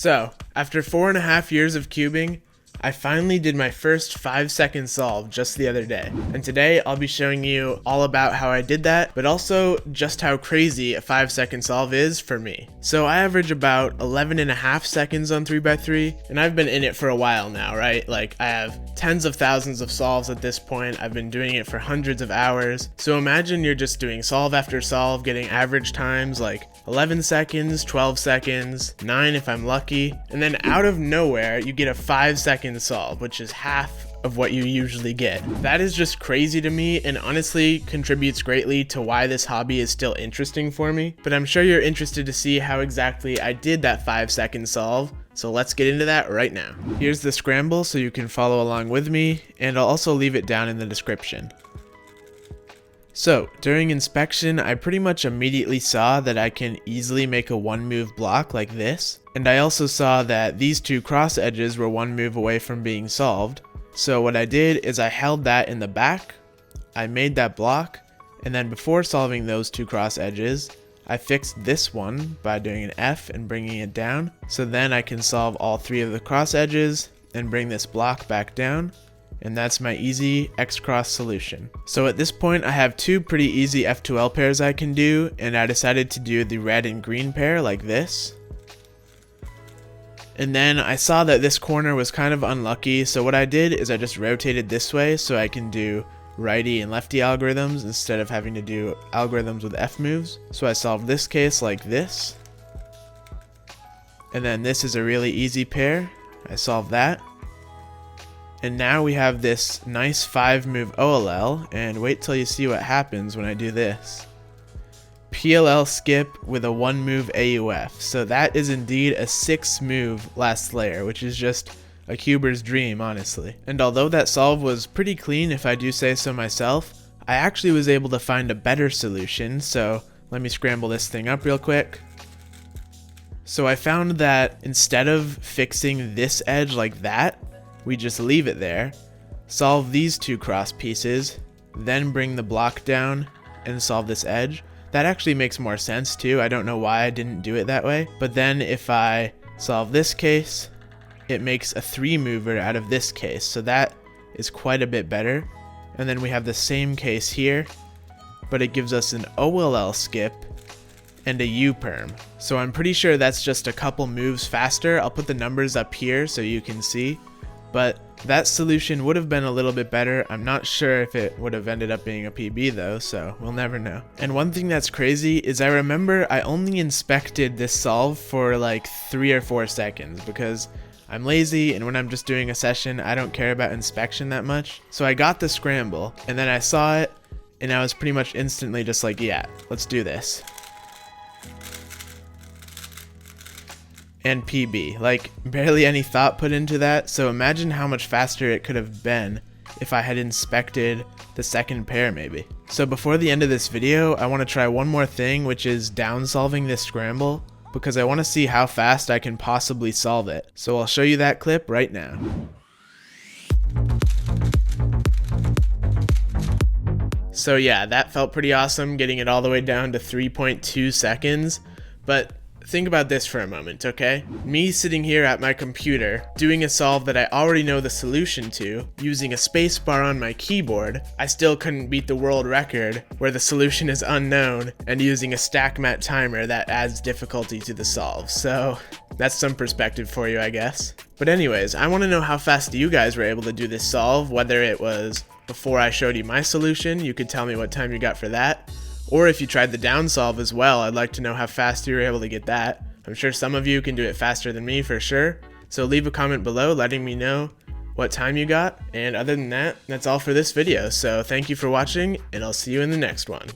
So, after 4.5 years of cubing, I finally did my first 5-second solve just the other day, and today I'll be showing you all about how I did that, but also just how crazy a 5-second solve is for me. So I average about 11.5 seconds on 3x3, and I've been in it for a while now, right? Like, I have tens of thousands of solves at this point. I've been doing it for hundreds of hours. So imagine you're just doing solve after solve, getting average times like 11 seconds, 12 seconds, 9 if I'm lucky, and then out of nowhere you get a 5-second solve, which is half of what you usually get. That is just crazy to me, and honestly contributes greatly to why this hobby is still interesting for me. But I'm sure you're interested to see how exactly I did that 5-second solve, so let's get into that right now. Here's the scramble so you can follow along with me, and I'll also leave it down in the description. So, during inspection, I pretty much immediately saw that I can easily make a one-move block like this, and I also saw that these two cross edges were one move away from being solved. So what I did is I held that in the back, I made that block, and then before solving those two cross edges, I fixed this one by doing an F and bringing it down, so then I can solve all three of the cross edges and bring this block back down. And that's my easy X-cross solution. So at this point I have two pretty easy F2L pairs I can do, and I decided to do the red and green pair like this. And then I saw that this corner was kind of unlucky, so what I did is I just rotated this way so I can do righty and lefty algorithms instead of having to do algorithms with F moves. So I solved this case like this. And then this is a really easy pair. I solved that. And now we have this nice 5-move OLL, and wait till you see what happens when I do this. PLL skip with a 1-move AUF. So that is indeed a 6-move last layer, which is just a cuber's dream, honestly. And although that solve was pretty clean, if I do say so myself, I actually was able to find a better solution, so let me scramble this thing up real quick. So I found that instead of fixing this edge like that, we just leave it there, solve these two cross pieces, then bring the block down and solve this edge. That actually makes more sense too. I don't know why I didn't do it that way. But then if I solve this case, it makes a 3-mover out of this case. So that is quite a bit better. And then we have the same case here, but it gives us an OLL skip and a U-perm. So I'm pretty sure that's just a couple moves faster. I'll put the numbers up here so you can see. But that solution would have been a little bit better. I'm not sure if it would have ended up being a PB though, so we'll never know. And one thing that's crazy is I remember I only inspected this solve for like 3 or 4 seconds because I'm lazy, and when I'm just doing a session, I don't care about inspection that much. So I got the scramble, and then I saw it, and I was pretty much instantly just like, yeah, let's do this. And PB, like barely any thought put into that, so imagine how much faster it could have been if I had inspected the second pair maybe. So before the end of this video, I want to try one more thing, which is down solving this scramble, because I want to see how fast I can possibly solve it. So I'll show you that clip right now. So yeah, that felt pretty awesome, getting it all the way down to 3.2 seconds, but think about this for a moment, okay? Me sitting here at my computer, doing a solve that I already know the solution to, using a spacebar on my keyboard, I still couldn't beat the world record, where the solution is unknown, and using a stack mat timer that adds difficulty to the solve. So that's some perspective for you, I guess. But anyways, I want to know how fast you guys were able to do this solve, whether it was before I showed you my solution. You could tell me what time you got for that. Or if you tried the down solve as well, I'd like to know how fast you were able to get that. I'm sure some of you can do it faster than me for sure. So leave a comment below letting me know what time you got. And other than that, that's all for this video. So thank you for watching, and I'll see you in the next one.